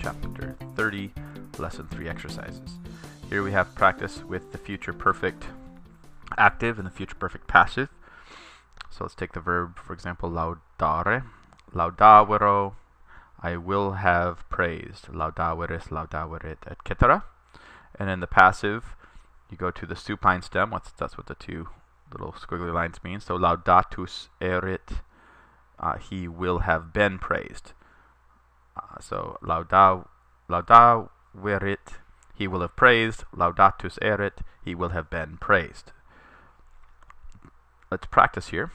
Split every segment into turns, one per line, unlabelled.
chapter 30, lesson 3 exercises. Here we have practice with the future perfect active and the future perfect passive. So let's take the verb, for example, laudare, laudavero, I will have praised, laudaveris, laudaveret, etc. And in the passive, you go to the supine stem. That's what the two little squiggly lines mean. So laudatus erit, he will have been praised. So laudaverit, he will have praised. Laudatus erit, he will have been praised. Let's practice here.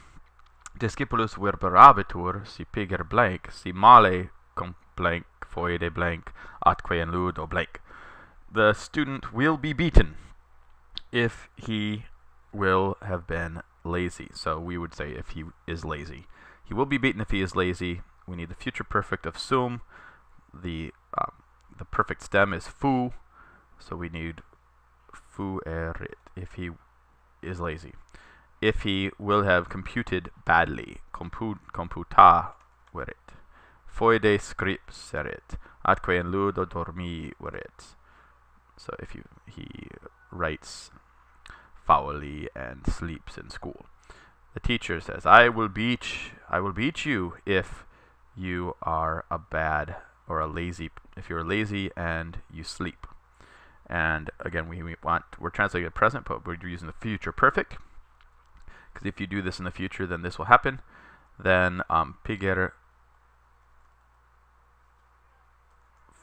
Discipulus verberabitur si piger blank, si male cum blank, foede blank, atque in ludo blank. The student will be beaten if he will have been lazy. So we would say if he is lazy. He will be beaten if he is lazy. We need the future perfect of sum. The perfect stem is fu, so we need fuerit if he is lazy. If he will have computed badly, computa verit. Foede scripserit, atque in ludo dormi verit. So if he writes foully and sleeps in school. The teacher says, I will beat you if you are a bad or a lazy, if you're lazy and you sleep. And again, we're translating it present, but we're using the future perfect. Because if you do this in the future, then this will happen. Then piger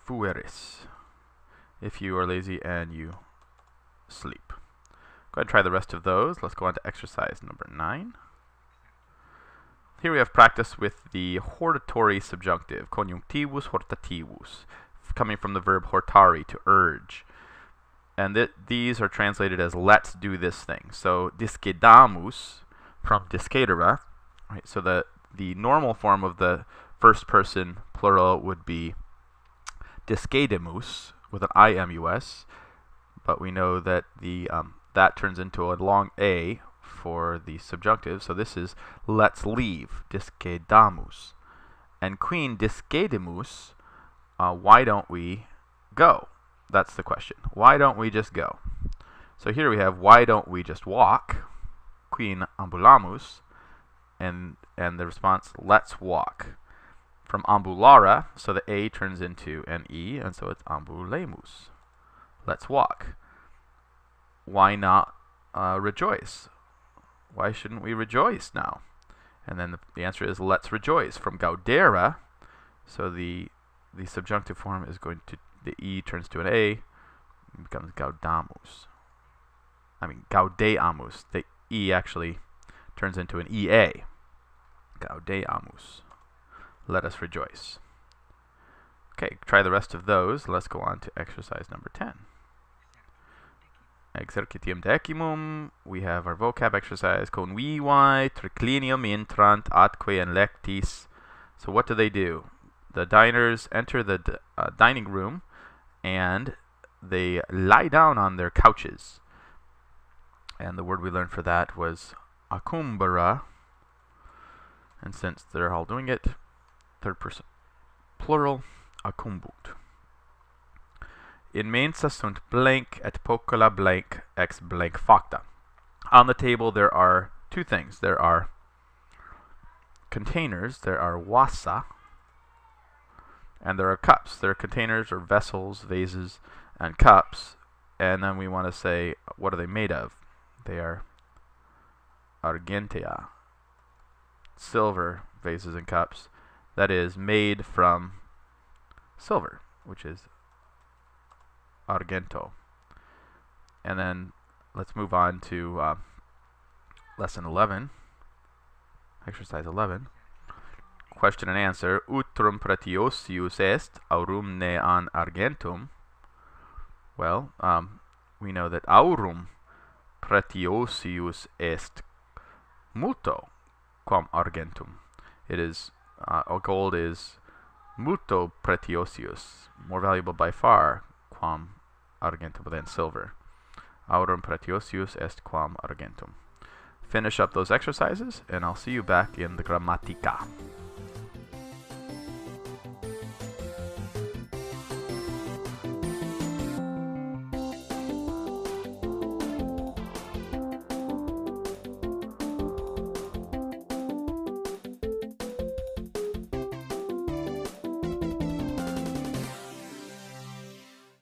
fueris, if you are lazy and you sleep. Go ahead and try the rest of those. Let's go on to exercise number 9. Here we have practice with the hortatory subjunctive, conjunctivus hortativus, coming from the verb hortari, to urge. And these are translated as let's do this thing. So discedamus from discedera, right? So the normal form of the first person plural would be discedemus with an imus, but we know that that turns into a long a for the subjunctive. So this is let's leave, discedamus. And queen discedemus, why don't we go? That's the question. Why don't we just go? So here we have why don't we just walk? Queen ambulamus, and the response let's walk. From ambulara, so the a turns into an e, and so it's ambulemus. Let's walk. Why not rejoice? Why shouldn't we rejoice now? And then the answer is let's rejoice. From gaudera, so the subjunctive form is going to, the e turns to an a, it becomes gaudamus. Gaudeamus. The e actually turns into an ea. Gaudeamus. Let us rejoice. Okay, try the rest of those. Let's go on to exercise number 10. Exercitium decimum. We have our vocab exercise. Convivae triclinium intrant atque in lectis. So what do? The diners enter the dining room and they lie down on their couches. And the word we learned for that was acumbera. And since they're all doing it, third person plural, accumbut. In mensa sunt blank et pocola blank ex blank facta. On the table there are two things. There are containers, there are wassa, and there are cups. There are containers or vessels, vases, and cups. And then we want to say, what are they made of? They are argentea, silver vases and cups. That is made from silver, which is argento. And then let's move on to lesson 11, exercise 11. Question and answer. Utrum pretiosius est aurum ne an argentum. Well, we know that aurum pretiosius est multo quam argentum. It is gold is multo pretiosius, more valuable by far, quam argentum, than silver. Aurum pretiosius est quam argentum. Finish up those exercises, and I'll see you back in the grammatica.